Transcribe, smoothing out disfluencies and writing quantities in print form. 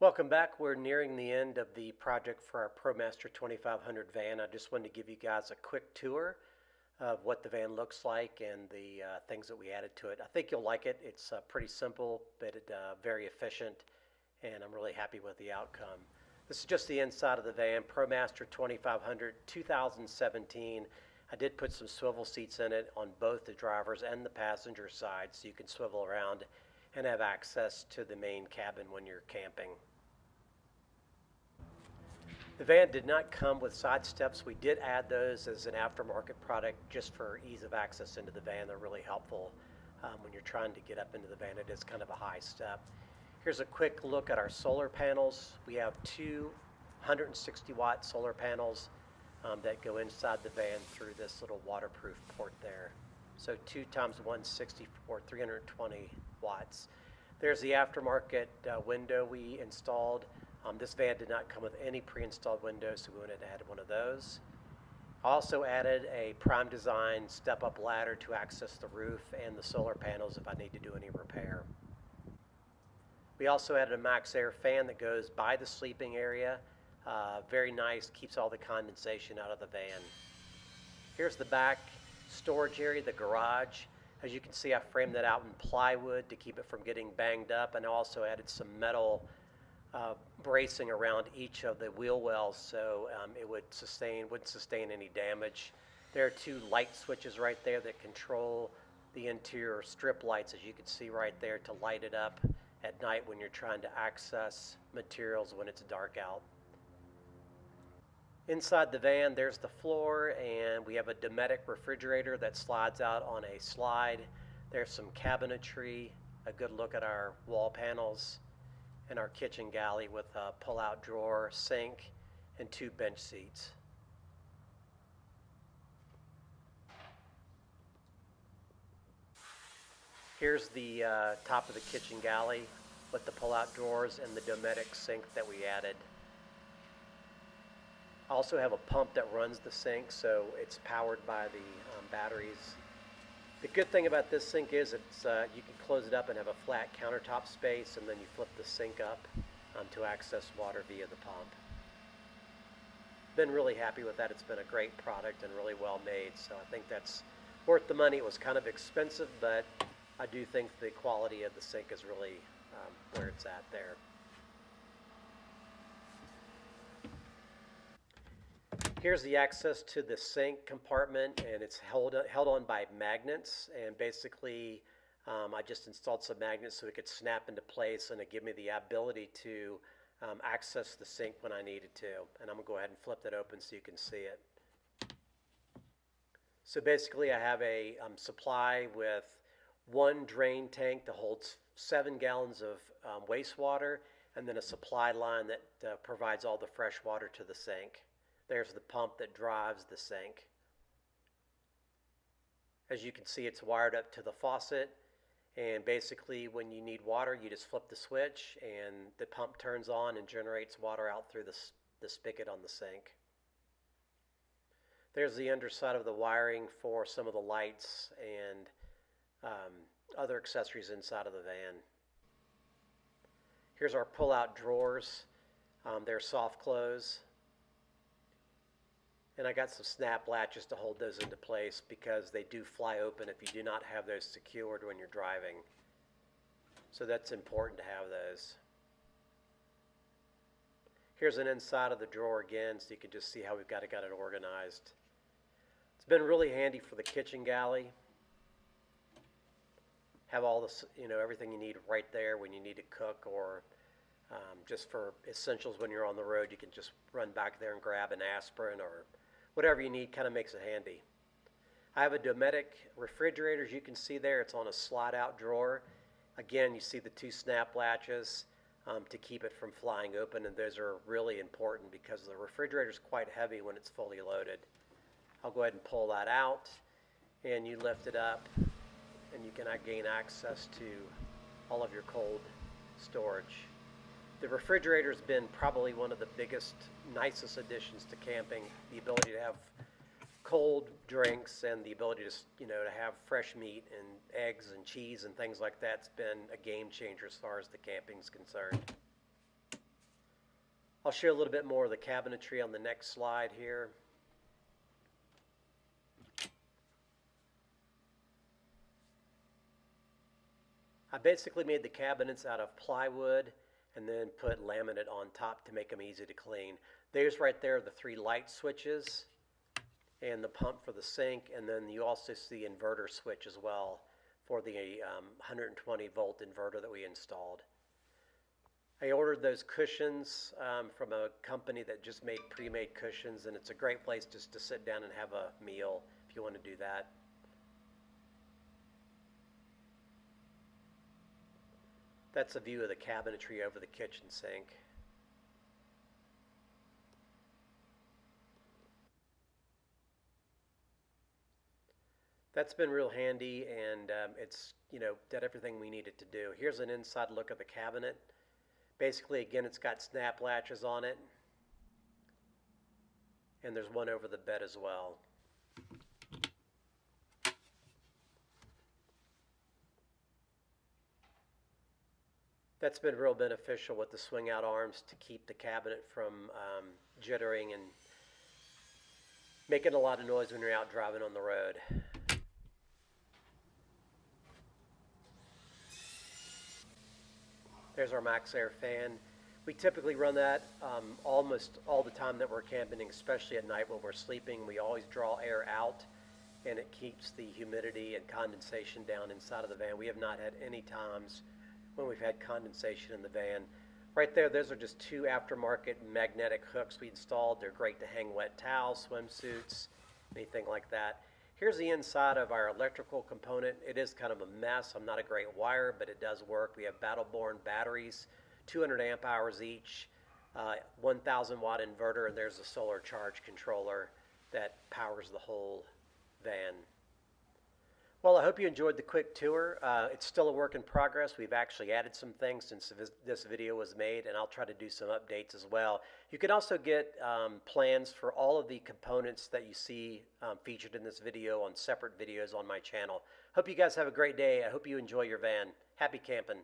Welcome back. We're nearing the end of the project for our Promaster 2500 van. I just wanted to give you guys a quick tour of what the van looks like and the things that we added to it. I think you'll like it. It's pretty simple, but very efficient, and I'm really happy with the outcome. This is just the inside of the van, Promaster 2500 2017. I did put some swivel seats in it on both the driver's and the passenger side, so you can swivel around and have access to the main cabin when you're camping. The van did not come with side steps. We did add those as an aftermarket product just for ease of access into the van. They're really helpful when you're trying to get up into the van. It is kind of a high step. Here's a quick look at our solar panels. We have two 160-watt solar panels that go inside the van through this little waterproof port there. So 2 times 160 for 320 watts. There's the aftermarket window we installed. This van did not come with any pre-installed windows, so we went ahead and added one of those. Also added a Prime Design step-up ladder to access the roof and the solar panels if I need to do any repair. We also added a Max Air fan that goes by the sleeping area. Very nice, keeps all the condensation out of the van. Here's the back storage area, the garage. As you can see, I framed that out in plywood to keep it from getting banged up, and I also added some metal bracing around each of the wheel wells so it wouldn't sustain any damage. There are two light switches right there that control the interior strip lights, as you can see right there, to light it up at night when you're trying to access materials when it's dark out. Inside the van, there's the floor, and we have a Dometic refrigerator that slides out on a slide. There's some cabinetry, a good look at our wall panels, and our kitchen galley with a pull-out drawer, sink, and 2 bench seats. Here's the top of the kitchen galley with the pull-out drawers and the Dometic sink that we added. I also have a pump that runs the sink, so it's powered by the batteries. The good thing about this sink is it's you can close it up and have a flat countertop space, and then you flip the sink up to access water via the pump. Been really happy with that. It's been a great product and really well made, so I think that's worth the money. It was kind of expensive, but I do think the quality of the sink is really where it's at there. Here's the access to the sink compartment, and it's held on by magnets, and basically I just installed some magnets so it could snap into place, and it gave me the ability to access the sink when I needed to. And I'm going to go ahead and flip that open so you can see it. So basically I have a supply with one drain tank that holds 7 gallons of wastewater, and then a supply line that provides all the fresh water to the sink. There's the pump that drives the sink. As you can see, it's wired up to the faucet, and basically when you need water, you just flip the switch and the pump turns on and generates water out through the spigot on the sink. There's the underside of the wiring for some of the lights and other accessories inside of the van. Here's our pull-out drawers. They're soft close. And I got some snap latches to hold those into place because they do fly open if you do not have those secured when you're driving. So that's important to have those. Here's an inside of the drawer again, so you can just see how we've got it organized. It's been really handy for the kitchen galley. Have all this, everything you need right there when you need to cook, or just for essentials when you're on the road. You can just run back there and grab an aspirin or whatever you need. Kind of makes it handy. I have a Dometic refrigerator, as you can see there. It's on a slide-out drawer. Again, you see the 2 snap latches to keep it from flying open, and those are really important because the refrigerator is quite heavy when it's fully loaded. I'll go ahead and pull that out, and you lift it up, and you can gain access to all of your cold storage. The refrigerator has been probably one of the biggest, nicest additions to camping. The ability to have cold drinks and the ability to, to have fresh meat and eggs and cheese and things like that's been a game changer as far as the camping is concerned. I'll share a little bit more of the cabinetry on the next slide here. I basically made the cabinets out of plywood and then put laminate on top to make them easy to clean. There's right there the 3 light switches and the pump for the sink, and then you also see the inverter switch as well for the 120 volt inverter that we installed. I ordered those cushions from a company that just made pre-made cushions, and it's a great place just to sit down and have a meal if you want to do that. That's a view of the cabinetry over the kitchen sink. That's been real handy, and it's did everything we needed to do. Here's an inside look of the cabinet. Basically, again, it's got snap latches on it, and there's one over the bed as well. That's been real beneficial with the swing out arms to keep the cabinet from jittering and making a lot of noise when you're out driving on the road. There's our Max Air fan. We typically run that almost all the time that we're camping, especially at night when we're sleeping. We always draw air out, and it keeps the humidity and condensation down inside of the van. We have not had any times when we've had condensation in the van. Right there, those are just 2 aftermarket magnetic hooks we installed. They're great to hang wet towels, swimsuits, anything like that. Here's the inside of our electrical component. It is kind of a mess. I'm not a great wire, but it does work. We have Battle-Born batteries, 200 amp hours each, 1,000 watt inverter, and there's a solar charge controller that powers the whole van. Well, I hope you enjoyed the quick tour. It's still a work in progress. We've actually added some things since this video was made, and I'll try to do some updates as well. You can also get plans for all of the components that you see featured in this video on separate videos on my channel. Hope you guys have a great day. I hope you enjoy your van. Happy camping.